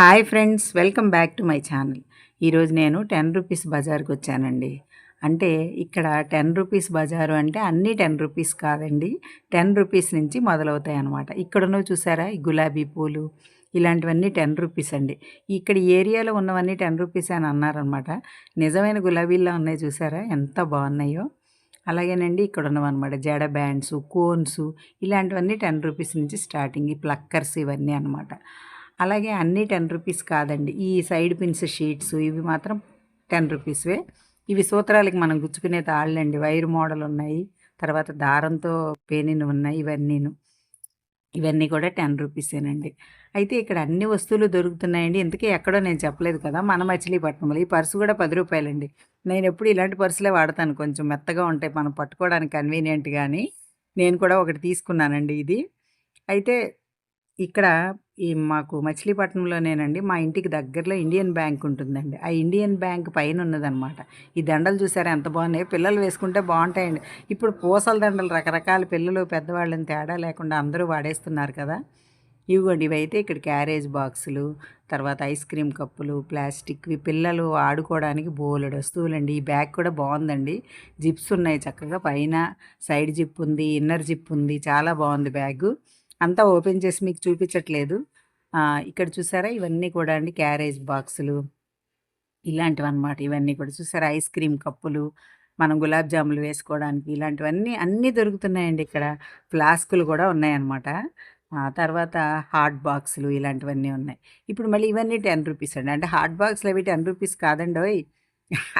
Hi friends, welcome back to my channel. ఈరోజు నేను 10 rupees బజార్కి వచ్చానండి. అంటే ఇక్కడ 10 రూపీస్ బజారు అంటే అన్నీ 10 రూపీస్ కాదండి. 10 రూపీస్ నుంచి మొదలవుతాయి అన్నమాట. ఇక్కడున్నవి చూసారా, ఈ గులాబీ పూలు ఇలాంటివన్నీ 10 రూపీస్ అండి. ఇక్కడ ఈ ఏరియాలో ఉన్నవన్నీ 10 రూపీస్ అని అన్నారనమాట. నిజమైన గులాబీల్లో ఉన్నాయి చూసారా, ఎంత బాగున్నాయో. అలాగేనండి ఇక్కడ ఉన్నవన్నమాట జడ బ్యాండ్స్, కోన్స్ ఇలాంటివన్నీ 10 రూపీస్ నుంచి స్టార్టింగ్. ఈ ప్లక్కర్స్ ఇవన్నీ అనమాట. అలాగే అన్నీ 10 రూపీస్ కాదండి. ఈ సైడ్ పిన్స్ షీట్స్ ఇవి మాత్రం 10 రూపీస్వే. ఇవి సూత్రాలకి మనం గుచ్చుకునే తాళ్ళండి, వైర్ మోడల్ ఉన్నాయి, తర్వాత దారంతో పేనినవి ఉన్నాయి. ఇవన్నీ కూడా 10 రూపీసేనండి. అయితే ఇక్కడ అన్ని వస్తువులు దొరుకుతున్నాయండి. ఇంతకీ ఎక్కడో నేను చెప్పలేదు కదా, మన మచిలీపట్నంలో. ఈ పర్సు కూడా 10 రూపాయలండి. నేను ఎప్పుడు ఇలాంటి పర్సులే వాడతాను, కొంచెం మెత్తగా ఉంటాయి, మనం పట్టుకోవడానికి కన్వీనియంట్. కానీ నేను కూడా ఒకటి తీసుకున్నానండి ఇది. అయితే ఇక్కడ మాకు మచిలీపట్నంలోనేనండి, మా ఇంటికి దగ్గరలో ఇండియన్ బ్యాంక్ ఉంటుందండి. ఆ ఇండియన్ బ్యాంక్ పైన ఉన్నదనమాట. ఈ దండలు చూసారా ఎంత బాగున్నాయో, పిల్లలు వేసుకుంటే బాగుంటాయండి. ఇప్పుడు పూసల దండలు రకరకాల, పిల్లలు పెద్దవాళ్ళని తేడా లేకుండా అందరూ వాడేస్తున్నారు కదా. ఇవిగోండి, ఇవైతే ఇక్కడ క్యారేజ్ బాక్సులు, తర్వాత ఐస్ క్రీమ్ కప్పులు, ప్లాస్టిక్వి, పిల్లలు ఆడుకోవడానికి బోలెడు వస్తువులండి. ఈ బ్యాగ్ కూడా బాగుందండి. జిప్స్ ఉన్నాయి చక్కగా, పైన సైడ్ జిప్ ఉంది, ఇన్నర్ జిప్ ఉంది, చాలా బాగుంది బ్యాగు. అంతా ఓపెన్ చేసి మీకు చూపించట్లేదు. ఇక్కడ చూసారా, ఇవన్నీ కూడా అండి క్యారేజ్ బాక్సులు ఇలాంటివన్నమాట. ఇవన్నీ కూడా చూసారా, ఐస్ క్రీమ్ కప్పులు, మనం గులాబ్ జాములు వేసుకోవడానికి ఇలాంటివన్నీ అన్నీ దొరుకుతున్నాయండి ఇక్కడ. ఫ్లాస్కులు కూడా ఉన్నాయన్నమాట. తర్వాత హాట్ బాక్సులు ఇలాంటివన్నీ ఉన్నాయి. ఇప్పుడు మళ్ళీ ఇవన్నీ 10 రూపీస్ అండి. అంటే హాట్ బాక్సులు అవి 10 రూపీస్ కాదండోయ్.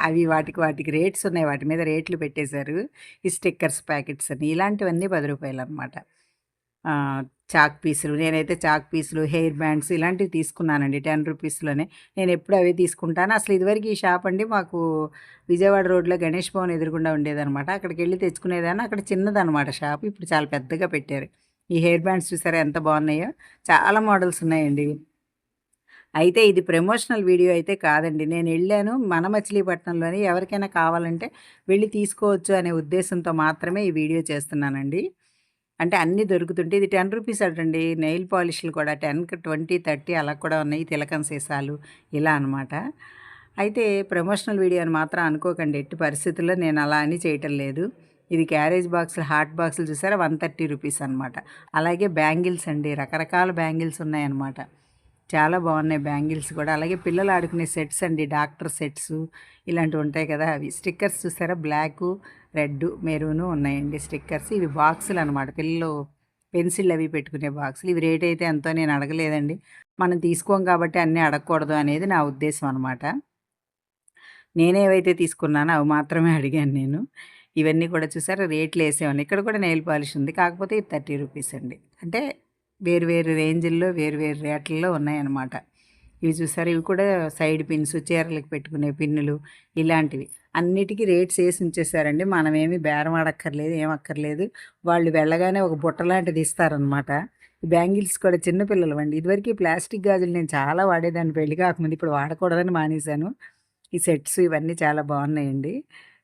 అవి వాటికి రేట్స్ ఉన్నాయి, వాటి మీద రేట్లు పెట్టేశారు. ఈ స్టిక్కర్స్ ప్యాకెట్స్ అని ఇలాంటివన్నీ 10 రూపాయలు అనమాట. చాక్ పీసులు, నేనైతే చాక్ పీసులు, హెయిర్ బ్యాండ్స్ ఇలాంటివి తీసుకున్నానండి 10 రూపీస్లోనే. నేను ఎప్పుడు అవే తీసుకుంటాను. అసలు ఇదివరకు ఈ షాప్ అండి మాకు విజయవాడ రోడ్లో గణేష్ భవన్ ఎదురుగుండా ఉండేదనమాట. అక్కడికి వెళ్ళి తెచ్చుకునేదాన్ని. అక్కడ చిన్నదనమాట షాప్, ఇప్పుడు చాలా పెద్దగా పెట్టారు. ఈ హెయిర్ బ్యాండ్స్ చూసారా ఎంత బాగున్నాయో, చాలా మోడల్స్ ఉన్నాయండి. అయితే ఇది ప్రమోషనల్ వీడియో అయితే కాదండి. నేను వెళ్ళాను మన మచిలీపట్నంలోని, ఎవరికైనా కావాలంటే వెళ్ళి తీసుకోవచ్చు అనే ఉద్దేశంతో మాత్రమే ఈ వీడియో చేస్తున్నానండి. అంటే అన్నీ దొరుకుతుంటే ఇది 10 రూపీస్ అటండి. నెయిల్ పాలిష్లు కూడా 10కి 20, 30 అలా కూడా ఉన్నాయి. తిలకం సీసాలు ఇలా అనమాట. అయితే ప్రమోషనల్ వీడియో అని మాత్రం అనుకోకండి, ఎట్టి పరిస్థితుల్లో నేను అలా అని చేయటం లేదు. ఇది క్యారేజ్ బాక్సులు, హాట్ బాక్సులు చూసారా, 130 రూపీస్ అనమాట. అలాగే బ్యాంగిల్స్ అండి, రకరకాల బ్యాంగిల్స్ ఉన్నాయన్నమాట. చాలా బాగున్నాయి బ్యాంగిల్స్ కూడా. అలాగే పిల్లలు ఆడుకునే సెట్స్ అండి, డాక్టర్ సెట్స్ ఇలాంటివి ఉంటాయి కదా అవి. స్టిక్కర్స్ చూసారా, బ్లాకు, రెడ్, మెరూను ఉన్నాయండి స్టిక్కర్స్. ఇవి బాక్సులు అనమాట, పిల్లలు పెన్సిల్ అవి పెట్టుకునే బాక్సులు. ఇవి రేట్ అయితే ఎంతో నేను అడగలేదండి. మనం తీసుకోం కాబట్టి అన్నీ అడగకూడదు అనేది నా ఉద్దేశం అనమాట. నేనేవైతే తీసుకున్నానో అవి మాత్రమే అడిగాను నేను. ఇవన్నీ కూడా చూసారా, రేట్లు వేసేవాడిని. ఇక్కడ కూడా నెయిల్ పాలిష్ ఉంది, కాకపోతే ఇది 30 రూపీస్ అండి. అంటే వేరు వేరు రేంజ్ల్లో వేరు వేరు రేట్లలో ఉన్నాయన్నమాట. ఇవి చూసారా, ఇవి కూడా సైడ్ పిన్స్, చీరలకు పెట్టుకునే పిన్నులు ఇలాంటివి. అన్నిటికీ రేట్స్ వేసి ఉంచేసారండి. మనమేమి బేరం ఆడక్కర్లేదు, ఏమక్కర్లేదు. వాళ్ళు వెళ్ళగానే ఒక బుట్ట లాంటిది ఇస్తారనమాట. ఈ బ్యాంగిల్స్ కూడా చిన్నపిల్లలు అండి. ఇదివరకు ప్లాస్టిక్ గాజులు నేను చాలా వాడేదాన్ని పెళ్లి కాకముందు, ఇప్పుడు వాడకూడదని మానేశాను. ఈ సెట్స్ ఇవన్నీ చాలా బాగున్నాయండి.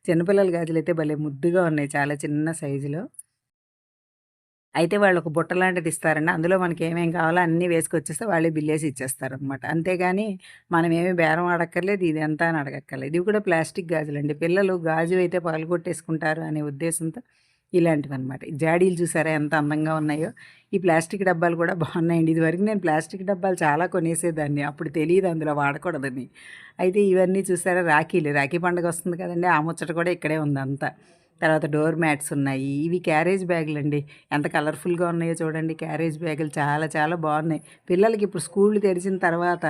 చిన్నపిల్లల గాజులు అయితే భలే ముద్దుగా ఉన్నాయి, చాలా చిన్న సైజులో. అయితే వాళ్ళు ఒక బుట్ట లాంటిది ఇస్తారండి. అందులో మనకి ఏమేం కావాలో అన్నీ వేసుకొచ్చేస్తే వాళ్ళే బిల్లేసి ఇచ్చేస్తారనమాట. అంతేగాని మనం ఏమి బేరం ఆడక్కర్లేదు, ఇది ఎంత అని అడగక్కర్లేదు. ఇవి కూడా ప్లాస్టిక్ గాజులండి. పిల్లలు గాజు అయితే పగలగొట్టేసుకుంటారు అనే ఉద్దేశంతో ఇలాంటివన్నమాట. జాడీలు చూసారా ఎంత అందంగా ఉన్నాయో. ఈ ప్లాస్టిక్ డబ్బాలు కూడా బాగున్నాయండి. ఇదివరకు నేను ప్లాస్టిక్ డబ్బాలు చాలా కొనేసేదాన్ని, అప్పుడు తెలియదు అందులో వాడకూడదని. అయితే ఇవన్నీ చూసారా, రాఖీ పండుగ వస్తుంది కదండి, ఆ ముచ్చట కూడా ఇక్కడే ఉంది అంతా. తర్వాత డోర్ మ్యాట్స్ ఉన్నాయి. ఇవి క్యారేజ్ బ్యాగులు అండి, ఎంత కలర్ఫుల్గా ఉన్నాయో చూడండి. క్యారేజ్ బ్యాగులు చాలా చాలా బాగున్నాయి. పిల్లలకి ఇప్పుడు స్కూళ్ళు తెరిచిన తర్వాత,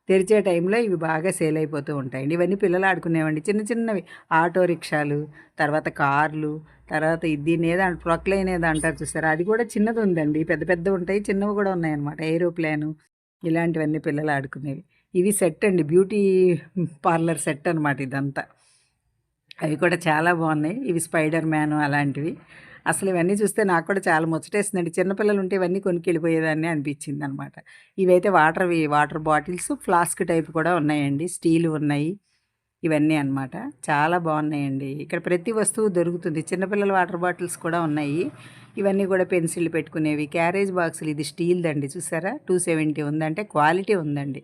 తెరిచే టైంలో ఇవి బాగా సేల్ అయిపోతూ ఉంటాయండి. ఇవన్నీ పిల్లలు ఆడుకునేవండి, చిన్న చిన్నవి. ఆటో రిక్షాలు, తర్వాత కార్లు, తర్వాత దీన్ని ఏదో ప్రొక్లైన్ ఏదో అంటారు చూసారా, అది కూడా చిన్నది ఉందండి. పెద్ద పెద్ద ఉంటాయి, చిన్నవి కూడా ఉన్నాయన్నమాట. ఏరోప్లేను ఇలాంటివన్నీ పిల్లలు ఆడుకునేవి. ఇవి సెట్ అండి, బ్యూటీ పార్లర్ సెట్ అనమాట ఇదంతా. అవి కూడా చాలా బాగున్నాయి. ఇవి స్పైడర్ మ్యాన్ అలాంటివి. అసలు ఇవన్నీ చూస్తే నాకు కూడా చాలా ముచ్చటేసిందండి. చిన్నపిల్లలు ఉంటే ఇవన్నీ కొనుక్కెళ్ళిపోయేదాన్ని అనిపించింది అనమాట. ఇవైతే వాటర్ బాటిల్స్, ఫ్లాస్క్ టైప్ కూడా ఉన్నాయండి, స్టీల్ ఉన్నాయి. ఇవన్నీ అనమాట. చాలా బాగున్నాయండి. ఇక్కడ ప్రతి వస్తువు దొరుకుతుంది. చిన్నపిల్లల వాటర్ బాటిల్స్ కూడా ఉన్నాయి. ఇవన్నీ కూడా పెన్సిల్ పెట్టుకునేవి. క్యారేజ్ బాక్సులు ఇది స్టీల్‌దండి చూసారా? 270 ఉందంటే క్వాలిటీ ఉందండి.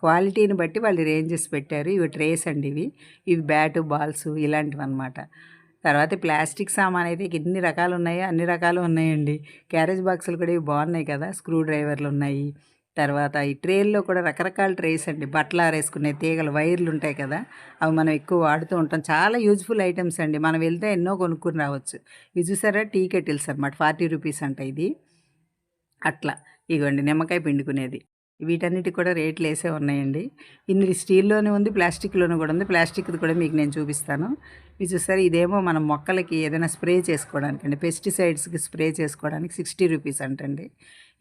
క్వాలిటీని బట్టి వాళ్ళు రేంజెస్ పెట్టారు. ఇవి ట్రేస్ అండి ఇవి. ఇవి బ్యాటు, బాల్సు ఇలాంటివన్నమాట. తర్వాత ప్లాస్టిక్ సామానయితే ఎన్ని రకాలున్నాయో అన్ని రకాలు ఉన్నాయండి. క్యారేజ్ బాక్సులు కూడా ఇవి బాగున్నాయి కదా! స్క్రూ డ్రైవర్లున్నాయి. తర్వాత ఈ ట్రేల్లో కూడా రకరకాల ట్రేస్ అండి. బట్టలారేసుకునే తీగలు, వైర్లుంటాయి కదా! అవి మనం ఎక్కువ వాడుతూ ఉంటాం. చాలా యూజ్‌ఫుల్ ఐటెమ్స్ అండి. మనం వెళ్తే ఎన్నో కొనుక్కొని రావచ్చు. ఇవి చూసారా? టీ కెటిల్స్ అనమాట. 40 రూపీస్ అంట ఇది. అట్లా. ఇగోండి నిమ్మకాయ పిండుకునేది. వీటన్నిటికి కూడా రేట్లేసే ఉన్నాయండి. ఇందులో స్టీల్‌లోనే ఉంది, ప్లాస్టిక్‌లోను కూడా ఉంది. ప్లాస్టిక్‌ది కూడా మీకు నేను చూపిస్తాను. ఇది చూసారా? ఇదేమో మనం మొక్కలకి ఏదైనా స్ప్రే చేసుకోవడానికండి. పెస్టిసైడ్స్‌కి స్ప్రే చేసుకోవడానికి 60 రూపీస్ అంటండి.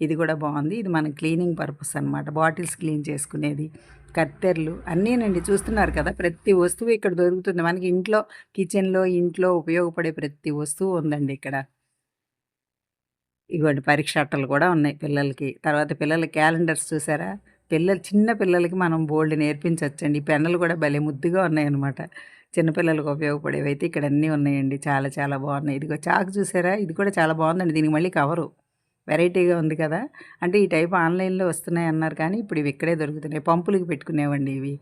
ఇది కూడా బాగుంది. ఇది మన క్లీనింగ్ పర్పస్ అనమాట. బాటిల్స్ క్లీన్ చేసుకునేది. కత్తెరలు అన్నీనండి చూస్తున్నారు కదా! ప్రతి వస్తువు ఇక్కడ దొరుకుతుంది. మనకి ఇంట్లో ఉపయోగపడే ప్రతి వస్తువు ఉందండి ఇక్కడ. ఇగోండి పరీక్ష అట్టలు కూడా ఉన్నాయి పిల్లలకి. తర్వాత పిల్లల క్యాలెండర్స్ చూసారా? చిన్న పిల్లలకి మనం బోలెడు నేర్పించొచ్చండి. ఈ పెన్నులు కూడా భలే ముద్దుగా ఉన్నాయన్నమాట. చిన్న పిల్లలకు ఉపయోగపడేవైతే ఇక్కడ అన్నీ ఉన్నాయండి. చాలా చాలా బాగున్నాయి. ఇదిగో చాకు చూసారా? ఇది కూడా చాలా బాగుందండి. దీనికి మళ్ళీ కవరు. వెరైటీగా ఉంది కదా! అంటే ఈ టైప్ ఆన్‌లైన్‌లో వస్తున్నాయన్నారు కానీ ఇప్పుడు ఇవి ఇక్కడే దొరుకుతున్నాయి. పంపులకి పెట్టుకునేవండి ఇవి.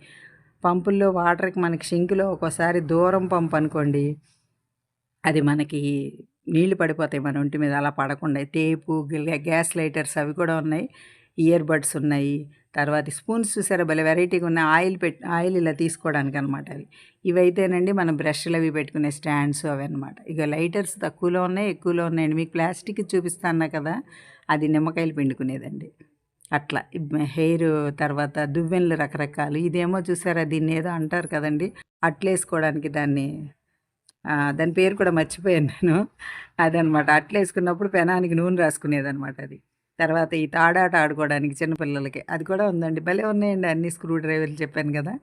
పంపుల్లో వాటర్‌కి మనకి సింక్‌లో ఒక్కోసారి దూరం పంప్ అనుకోండి, అది మనకి నీళ్లు పడిపోతాయి మన ఒంటి మీద. అలా పడకుండా టేపు, గ్యాస్ లైటర్స్ అవి కూడా ఉన్నాయి. ఇయర్ బడ్స్ ఉన్నాయి. తర్వాత స్పూన్స్ చూసారా భలే వెరైటీగా ఉన్నాయి. ఆయిల్ ఇలా తీసుకోవడానికనమాట అవి. ఇవైతేనండి మనం బ్రష్‌లు అవి పెట్టుకునే స్టాండ్స్ అవన్నమాట. ఇక లైటర్స్ తక్కువలో ఉన్నాయి, ఎక్కువలో ఉన్నాయండి. మీకు ప్లాస్టిక్ చూపిస్తా అన్నా కదా! అది నిమ్మకాయలు పిండుకునేదండి. అట్లా హెయిర్ తర్వాత దువ్వెనలు రకరకాలు. ఇదేమో చూసారా దీన్నేదో అంటారు కదండీ! అట్లేసుకోవడానికి దాని పేరు కూడా మర్చిపోయాను నేను. అదనమాట. అట్లేసుకున్నప్పుడు పెనానికి నూనె రాసుకునేదనమాట అది. తర్వాత ఈ తాడాట ఆడుకోవడానికి చిన్న పిల్లలకి అది కూడా ఉందండి. భలే ఉన్నాయండి అన్ని స్క్రూ డ్రైవర్లు చెప్పాను కదా!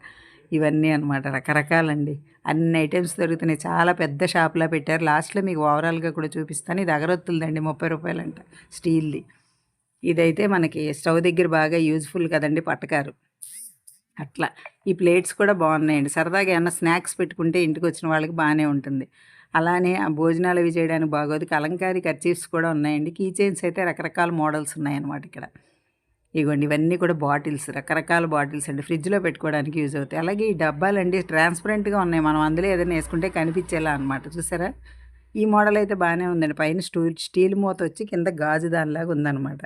ఇవన్నీ అనమాట రకరకాలండి. అన్ని ఐటెమ్స్ దొరుకుతున్నాయి. చాలా పెద్ద షాప్‌లా పెట్టారు. లాస్ట్‌లో మీకు ఓవరాల్‌గా కూడా చూపిస్తాను. ఇది అగరొత్తులదండి. రూ. 30 స్టీల్‌ది. ఇదైతే మనకి స్టవ్ దగ్గర బాగా యూజ్‌ఫుల్ కదండీ పటకారు. అట్లా. ఈ ప్లేట్స్ కూడా బాగున్నాయండి. సరదాగా ఏమన్నా స్నాక్స్ పెట్టుకుంటే ఇంటికొచ్చిన వాళ్ళకి బానే ఉంటుంది. అలానే ఆ భోజనాలు అవి చేయడానికి బాగోదు. కలంకారీ కర్చీఫ్స్ కూడా ఉన్నాయండి. కీ చైన్స్ అయితే రకరకాల మోడల్స్ ఉన్నాయన్నమాట ఇక్కడ. ఇగోండి ఇవన్నీ కూడా బాటిల్స్. రకరకాల బాటిల్స్ అండి. ఫ్రిడ్జ్‌లో పెట్టుకోవడానికి యూజ్ అవుతాయి. అలాగే ఈ డబ్బాలండి ట్రాన్స్‌పరెంట్‌గా ఉన్నాయి. మనం అందులో ఏదైనా ఏసుకుంటే కనిపించేలా అనమాట. చూసారా? ఈ మోడల్ అయితే బానే ఉందండి. పైన స్టీల్ మూతొచ్చి కింద గాజు దానిలాగా ఉందనమాట.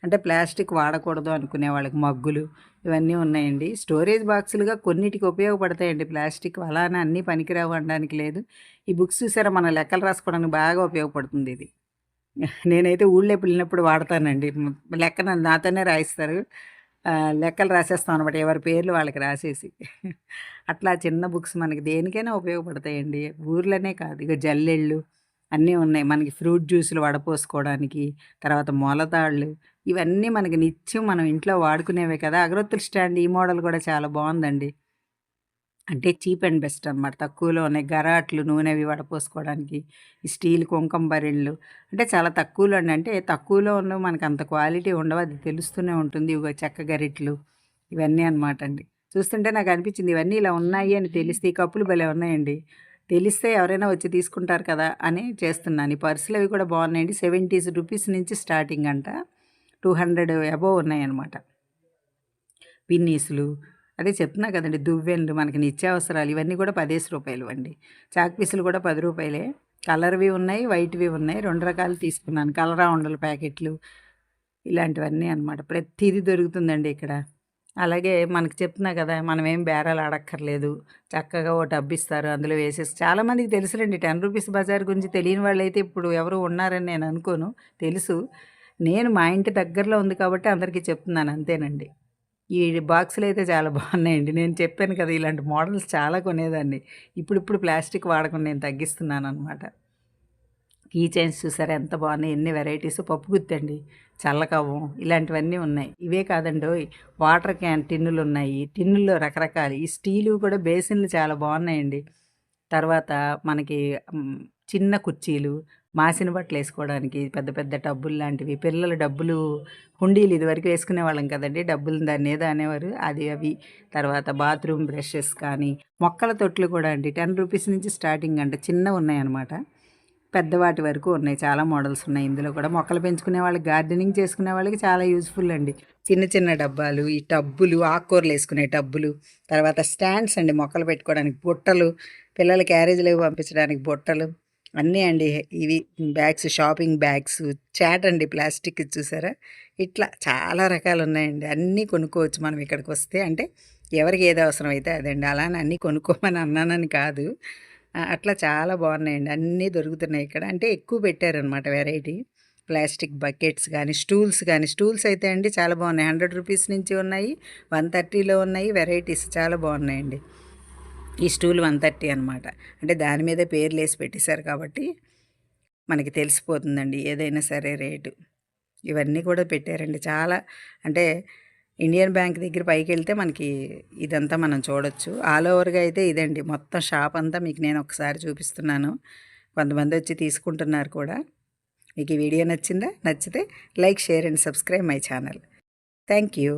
అంటే ప్లాస్టిక్ వాడకూడదు అనుకునే వాళ్ళకి మగ్గులు ఇవన్నీ ఉన్నాయండి. స్టోరేజ్ బాక్సులుగా కొన్నిటికి ఉపయోగపడతాయండి ప్లాస్టిక్. అలా అని అన్నీ పనికిరావు అనడానికి లేదు. ఈ బుక్స్ చూసారా మన లెక్కలు రాసుకోవడానికి బాగా ఉపయోగపడుతుంది ఇది. నేనైతే ఊళ్ళోకి వెళ్ళినప్పుడు వాడతానండి. లెక్కన నాతోనే రాయిస్తారు. లెక్కలు రాసేస్తాం అనమాట. ఎవరి పేర్లు వాళ్ళకి రాసేసి. అట్లా చిన్న బుక్స్ మనకి దేనికైనా ఉపయోగపడతాయండి. ఊర్లోనే కాదు. ఇక జల్లెళ్ళు అన్నీ ఉన్నాయి. మనకి ఫ్రూట్ జ్యూసులు వడపోసుకోవడానికి, తర్వాత మొలతాళ్ళు ఇవన్నీ మనకి నిత్యం మనం ఇంట్లో వాడుకునేవే కదా! అగరొత్తుల స్టాండ్ ఈ మోడల్ కూడా చాలా బావుందండి. అంటే చీప్ అండ్ బెస్ట్ అనమాట. తక్కువలోనే గరాట్లు, నూనె అవి వడపోసుకోవడానికి, ఈ స్టీల్ కుంకుమ బరిళ్ళు అంటే చాలా తక్కువలోనే అంటే తక్కువలో ఉన్నవి మనకంత క్వాలిటీ ఉండవు. అది తెలుస్తూనే ఉంటుంది. ఇవిగో చెక్క గరిట్లు ఇవన్నీ అనమాట అండి. చూస్తుంటే నాకనిపించింది ఇవన్నీ ఇలా ఉన్నాయి అని తెలిస్తే ఈ కప్పులు భలే ఉన్నాయండి. తెలిస్తే ఎవరైనా వచ్చి తీసుకుంటారు కదా! అని చేస్తున్నాను. ఈ పర్సులవి కూడా బాగున్నాయండి. 70 రూపీస్ నుంచి స్టార్టింగ్ అంట. 200 అబోవ్ ఉన్నాయన్నమాట. పిన్నీసులు అదే చెప్తున్నా కదండీ! దువ్వెనలు మనకి నిత్యావసరాలు ఇవన్నీ కూడా రూ. 10 అండి. చాక్ పీసులు కూడా రూ. 10 కలర్‌వి ఉన్నాయి, వైట్‌వి ఉన్నాయి. 2 రకాలు తీసుకున్నాను. కలరా ఉండలు ప్యాకెట్లు ఇలాంటివన్నీ అనమాట. ప్రతీది దొరుకుతుందండి ఇక్కడ. అలాగే మనకి చెప్తున్నా కదా! మనమేం బేరాలు ఆడక్కర్లేదు. చక్కగా ఓ టబ్బిస్తారు. అందులో వేసేసి చాలామందికి తెలుసులెండి. రూ. 10 బజార్ గురించి తెలియని వాళ్ళైతే ఇప్పుడు ఎవరు ఉన్నారని నేను అనుకోను. తెలుసు. నేను మా ఇంటి దగ్గరలో ఉంది కాబట్టి అందరికీ చెప్తున్నాను అంతేనండి. ఈ బాక్సులైతే చాలా బాగున్నాయండి. నేను చెప్పాను కదా! ఇలాంటి మోడల్స్ చాలా కొనేదాన్ని. ఇప్పుడిప్పుడు ప్లాస్టిక్ వాడకం నేను తగ్గిస్తున్నాననమాట. కీ చైన్స్ చూసారా ఎంత బాగున్నాయి. ఎన్ని వెరైటీస్ పప్పు గుత్తండి, చల్లకవ్వం ఇలాంటివన్నీ ఉన్నాయి. ఇవే కాదండోయ్ వాటర్ క్యాన్ టిన్నులున్నాయి. టిన్నుల్లో రకరకాలు ఈ స్టీలువి కూడా బేసిన్లు చాలా బాగున్నాయండి. తర్వాత మనకి చిన్న కుర్చీలు, మాసిన బట్టలేసుకోవడానికి పెద్ద పెద్ద టబ్బుల్లాంటివి, పిల్లల డబ్బులు హుండీలు ఇదివరకు వేసుకునేవాళ్ళం కదండీ! డబ్బులు దాన్నేదో అనేవారు. అవి. తర్వాత బాత్రూమ్ బ్రషెస్ కానీ, మొక్కల తొట్లు కూడా అండి. రూ. 10 నుంచి స్టార్టింగ్ అంట చిన్నవున్నాయన్నమాట. పెద్దవాటి వరకు ఉన్నాయి. చాలా మోడల్స్ ఉన్నాయి ఇందులో కూడా. మొక్కలు పెంచుకునే వాళ్ళకి, గార్డెనింగ్ చేసుకునే వాళ్ళకి చాలా యూజ్ఫుల్ అండి. చిన్న చిన్న డబ్బాలు, ఈ టబ్బులు, ఆకుకూరలు వేసుకునే టబ్బులు, తర్వాత స్టాండ్స్ అండి, మొక్కలు పెట్టుకోవడానికి బుట్టలు, పిల్లల క్యారేజీలు పంపించడానికి బుట్టలు అన్నీ అండి. ఇవి బ్యాగ్స్, షాపింగ్ బ్యాగ్స్, చాట్ అండి, ప్లాస్టిక్ చూసారా, ఇట్లా చాలా రకాలు ఉన్నాయండి. అన్నీ కొనుక్కోవచ్చు మనం ఇక్కడికి వస్తే. అంటే ఎవరికి ఏది అవసరం అయితే అదండి. అలానే అన్నీ కొనుక్కోమని అన్నానని కాదు. అట్లా చాలా బాగున్నాయండి. అన్నీ దొరుకుతున్నాయి ఇక్కడ. అంటే ఎక్కువ పెట్టారనమాట వెరైటీ. ప్లాస్టిక్ బకెట్స్ కానీ, స్టూల్స్ అయితే అండి చాలా బాగున్నాయి. 100 రూపీస్ నుంచి ఉన్నాయి, 130లో ఉన్నాయి. వెరైటీస్ చాలా బాగున్నాయండి. ఈ స్టూల్ 130 అనమాట. అంటే దాని మీదే పేర్లు వేసి పెట్టేశారు కాబట్టి మనకి తెలిసిపోతుందండి ఏదైనా సరే రేటు. ఇవన్నీ కూడా పెట్టారండి చాలా. అంటే ఇండియన్ బ్యాంక్ దగ్గర పైకెళ్తే మనకి ఇదంతా మనం చూడొచ్చు. ఆల్ ఓవర్‌గా అయితే ఇదండి. మొత్తం షాప్ అంతా మీకు నేను ఒకసారి చూపిస్తున్నాను. కొంతమంది వచ్చి తీసుకుంటున్నారు కూడా. మీకు ఈ వీడియో నచ్చిందా? నచ్చితే like, share and subscribe my channel. Thank you.